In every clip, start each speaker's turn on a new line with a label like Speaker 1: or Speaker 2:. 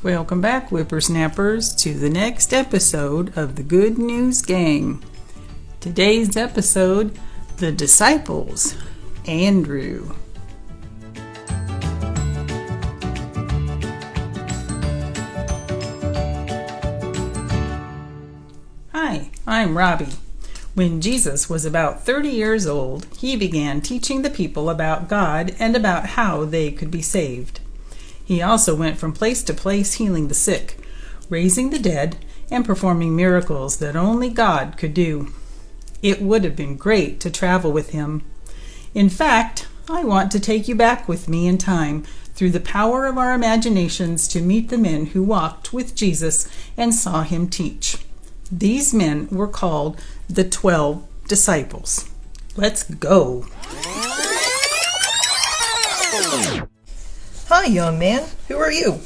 Speaker 1: Welcome back, whippersnappers, to the next episode of the Good News Gang. Today's episode, The Disciples, Andrew. Hi, I'm Robbie. When Jesus was about 30 years old, he began teaching the people about God and about how they could be saved. He also went from place to place healing the sick, raising the dead, and performing miracles that only God could do. It would have been great to travel with him. In fact, I want to take you back with me in time through the power of our imaginations to meet the men who walked with Jesus and saw him teach. These men were called the 12 disciples. Let's go.
Speaker 2: Hi, young man. Who are you?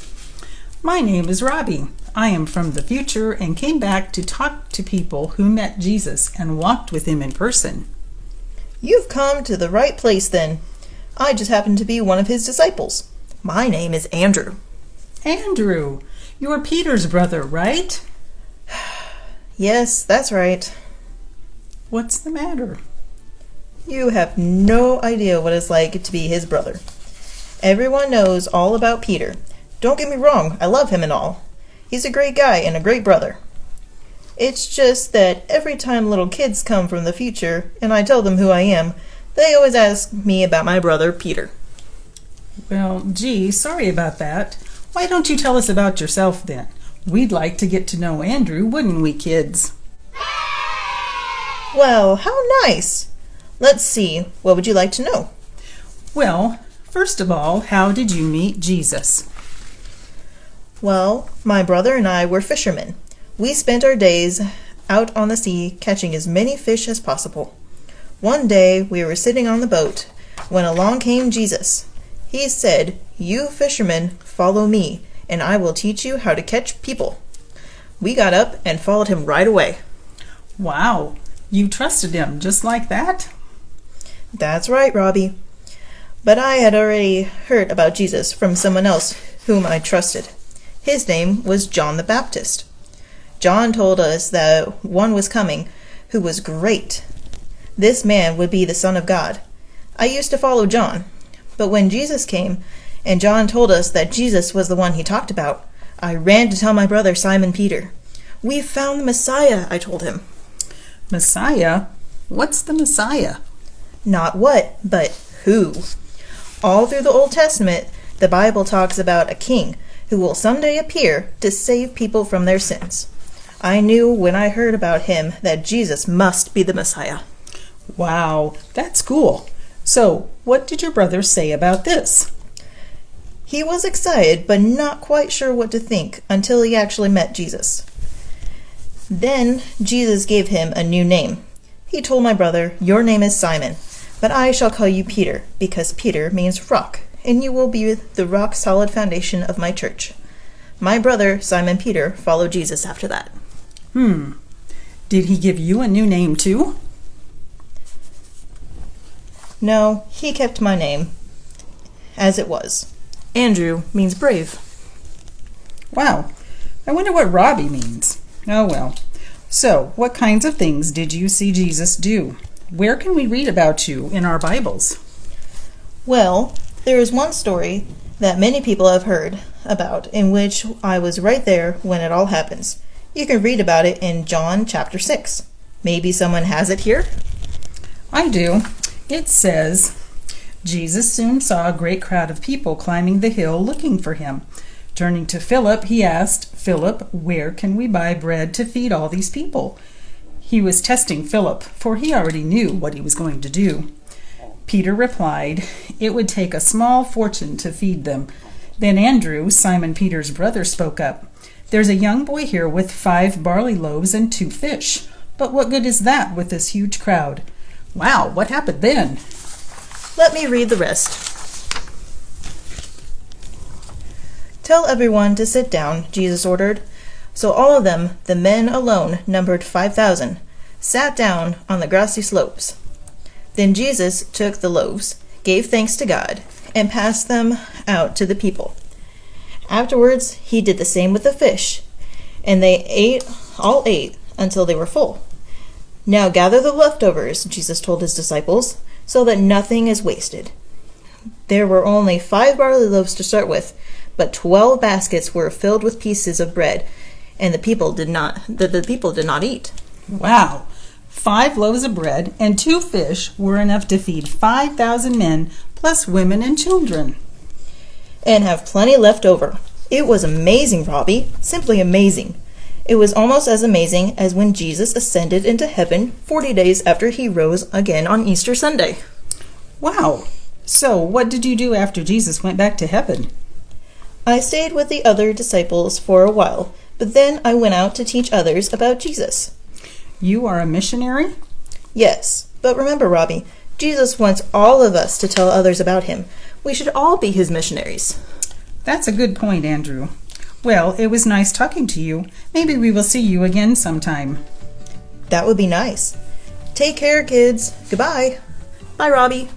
Speaker 1: My name is Robbie. I am from the future and came back to talk to people who met Jesus and walked with him in person.
Speaker 2: You've come to the right place then. I just happen to be one of his disciples. My name is Andrew.
Speaker 1: Andrew, you're Peter's brother, right?
Speaker 2: Yes, that's right.
Speaker 1: What's the matter?
Speaker 2: You have no idea what it's like to be his brother. Everyone knows all about Peter. Don't get me wrong, I love him and all. He's a great guy and a great brother. It's just that every time little kids come from the future and I tell them who I am, they always ask me about my brother, Peter.
Speaker 1: Well, gee, sorry about that. Why don't you tell us about yourself then? We'd like to get to know Andrew, wouldn't we, kids?
Speaker 2: Well, how nice. Let's see, what would you like to know?
Speaker 1: Well, first of all, how did you meet Jesus?
Speaker 2: Well, my brother and I were fishermen. We spent our days out on the sea catching as many fish as possible. One day we were sitting on the boat when along came Jesus. He said, "You fishermen, follow me, and I will teach you how to catch people." We got up and followed him right away.
Speaker 1: Wow, you trusted him just like that?
Speaker 2: That's right, Robbie. But I had already heard about Jesus from someone else whom I trusted. His name was John the Baptist. John told us that one was coming who was great. This man would be the Son of God. I used to follow John, but when Jesus came and John told us that Jesus was the one he talked about, I ran to tell my brother Simon Peter. "We've found the Messiah," I told him.
Speaker 1: Messiah? What's the Messiah?
Speaker 2: Not what, but who. All through the Old Testament, the Bible talks about a king who will someday appear to save people from their sins. I knew when I heard about him that Jesus must be the Messiah.
Speaker 1: Wow, that's cool. So, what did your brother say about this?
Speaker 2: He was excited, but not quite sure what to think until he actually met Jesus. Then Jesus gave him a new name. He told my brother, "Your name is Simon, but I shall call you Peter, because Peter means rock, and you will be the rock-solid foundation of my church." My brother, Simon Peter, followed Jesus after that.
Speaker 1: Did he give you a new name too?
Speaker 2: No, he kept my name as it was. Andrew means brave.
Speaker 1: Wow, I wonder what Robbie means. Oh well. So, what kinds of things did you see Jesus do? Where can we read about you in our Bibles?
Speaker 2: Well, there is one story that many people have heard about in which I was right there when it all happens. You can read about it in John chapter 6. Maybe someone has it here?
Speaker 1: I do. It says, Jesus soon saw a great crowd of people climbing the hill looking for him. Turning to Philip, he asked, "Philip, where can we buy bread to feed all these people?" He was testing Philip, for he already knew what he was going to do. Peter replied, "It would take a small fortune to feed them." Then Andrew, Simon Peter's brother, spoke up. "There's a young boy here with 5 barley loaves and 2 fish. But what good is that with this huge crowd?" Wow, what happened then?
Speaker 2: Let me read the rest. "Tell everyone to sit down," Jesus ordered. So all of them, the men alone, numbered 5,000, sat down on the grassy slopes. Then Jesus took the loaves, gave thanks to God, and passed them out to the people. Afterwards, he did the same with the fish, and they all ate until they were full. Now gather the leftovers, Jesus told his disciples, so that nothing is wasted. There were only 5 barley loaves to start with, but 12 baskets were filled with pieces of bread, and the people did not eat.
Speaker 1: Wow! 5 loaves of bread and 2 fish were enough to feed 5,000 men, plus women and children.
Speaker 2: And have plenty left over. It was amazing, Robbie. Simply amazing. It was almost as amazing as when Jesus ascended into heaven 40 days after he rose again on Easter Sunday.
Speaker 1: Wow! So, what did you do after Jesus went back to heaven?
Speaker 2: I stayed with the other disciples for a while, but then I went out to teach others about Jesus.
Speaker 1: You are a missionary?
Speaker 2: Yes, but remember, Robbie, Jesus wants all of us to tell others about him. We should all be his missionaries.
Speaker 1: That's a good point, Andrew. Well, it was nice talking to you. Maybe we will see you again sometime.
Speaker 2: That would be nice. Take care, kids. Goodbye. Bye, Robbie.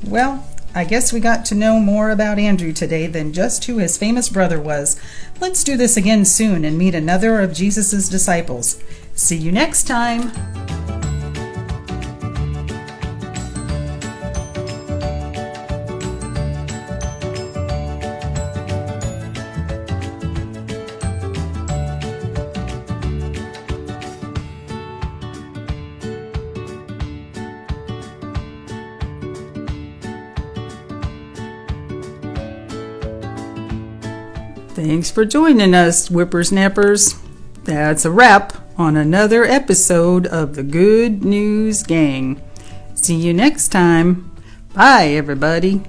Speaker 1: Well, I guess we got to know more about Andrew today than just who his famous brother was. Let's do this again soon and meet another of Jesus' disciples. See you next time. Thanks for joining us, whippersnappers. That's a wrap on another episode of the Good News Gang. See you next time. Bye, everybody.